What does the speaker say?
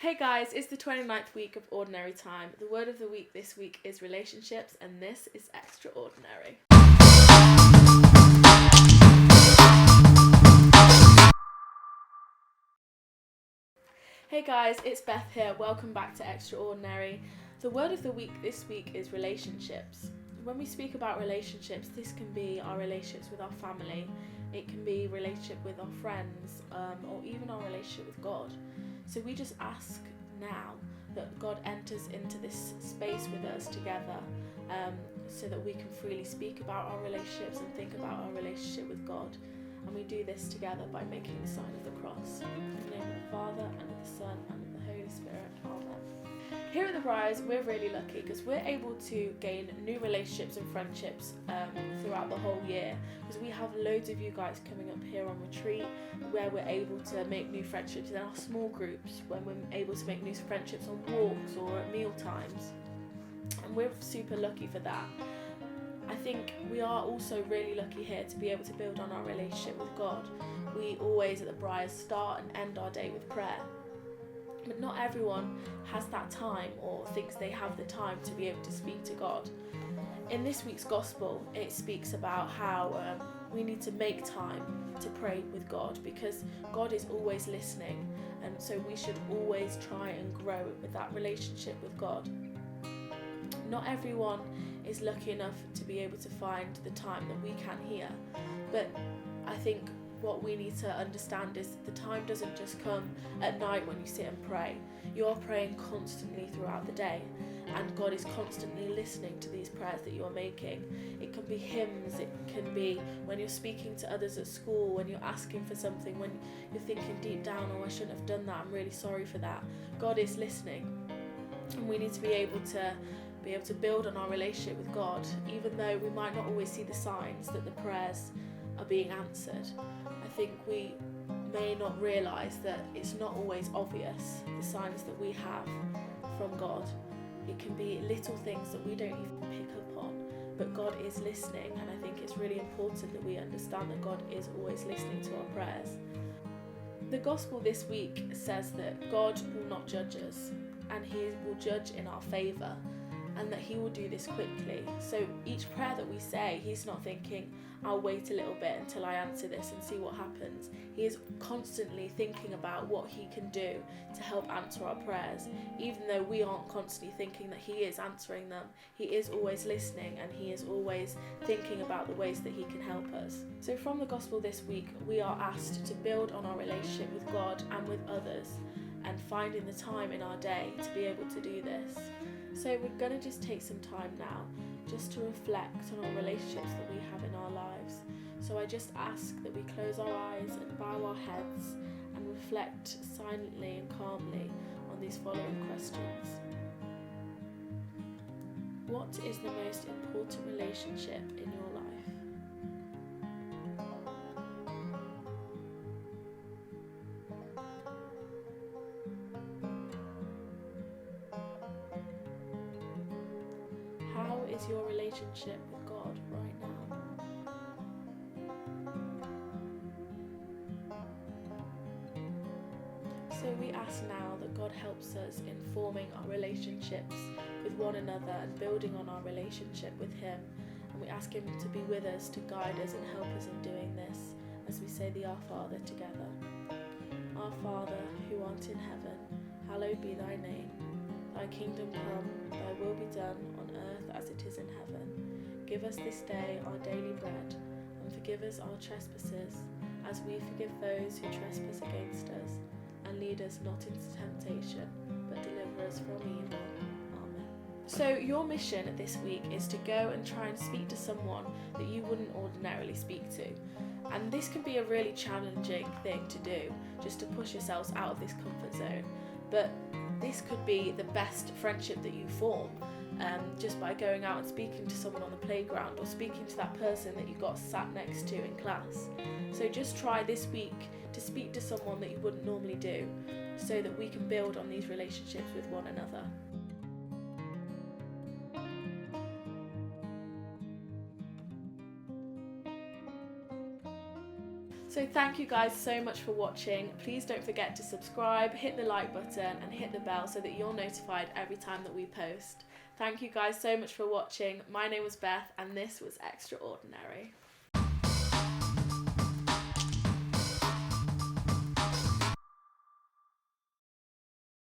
Hey guys, it's the 29th week of Ordinary Time. The word of the week this week is relationships, and this is Extra-Ordinary. Hey guys, it's Beth here. Welcome back to Extra-Ordinary. The word of the week this week is relationships. When we speak about relationships, this can be our relationships with our family, it can be relationship with our friends, or even our relationship with God. So we just ask now that God enters into this space with us together, so that we can freely speak about our relationships and think about our relationship with God. And we do this together by making the sign of the cross. In the name of the Father, and of the Son, and of the Holy Spirit. Amen. Here at the Briars, we're really lucky because we're able to gain new relationships and friendships throughout the whole year, because we have loads of you guys coming up here on retreat where we're able to make new friendships in our small groups, when we're able to make new friendships on walks or at meal times, and we're super lucky for that. I think we are also really lucky here to be able to build on our relationship with God. We always at the Briars start and end our day with prayer. But not everyone has that time or thinks they have the time to be able to speak to God. In this week's Gospel, it speaks about how we need to make time to pray with God, because God is always listening, and so we should always try and grow with that relationship with God. Not everyone is lucky enough to be able to find the time that we can here, but I think what we need to understand is that the time doesn't just come at night when you sit and pray. You're praying constantly throughout the day, and God is constantly listening to these prayers that you're making. It can be hymns, it can be when you're speaking to others at school, when you're asking for something, when you're thinking deep down, oh, I shouldn't have done that, I'm really sorry for that. God is listening, and we need to be able to build on our relationship with God, even though we might not always see the signs that the prayers are being answered. I think we may not realise that it's not always obvious, the signs that we have from God. It can be little things that we don't even pick up on, but God is listening, and I think it's really important that we understand that God is always listening to our prayers. The Gospel this week says that God will not judge us, and He will judge in our favour, and that He will do this quickly. So each prayer that we say, He's not thinking, I'll wait a little bit until I answer this and see what happens. He is constantly thinking about what He can do to help answer our prayers. Even though we aren't constantly thinking that He is answering them, He is always listening, and He is always thinking about the ways that He can help us. So from the Gospel this week, we are asked to build on our relationship with God and with others, and finding the time in our day to be able to do this. So we're going to just take some time now just to reflect on our relationships that we have in our lives. So I just ask that we close our eyes and bow our heads and reflect silently and calmly on these following questions. What is the most important relationship in your life? How is your relationship with God right now? So we ask now that God helps us in forming our relationships with one another and building on our relationship with Him. And we ask Him to be with us, to guide us and help us in doing this, as we say the Our Father together. Our Father, who art in heaven, hallowed be thy name. Thy kingdom come, thy will be done on earth as it is in heaven. Give us this day our daily bread, and forgive us our trespasses, as we forgive those who trespass against us. And lead us not into temptation, but deliver us from evil. Amen. So your mission this week is to go and try and speak to someone that you wouldn't ordinarily speak to. And this can be a really challenging thing to do, just to push yourselves out of this comfort zone. But this could be the best friendship that you form, just by going out and speaking to someone on the playground, or speaking to that person that you got sat next to in class. So just try this week to speak to someone that you wouldn't normally do, so that we can build on these relationships with one another. So thank you guys so much for watching. Please don't forget to subscribe, hit the like button and hit the bell so that you're notified every time that we post. Thank you guys so much for watching. My name was Beth and this was Extra-Ordinary.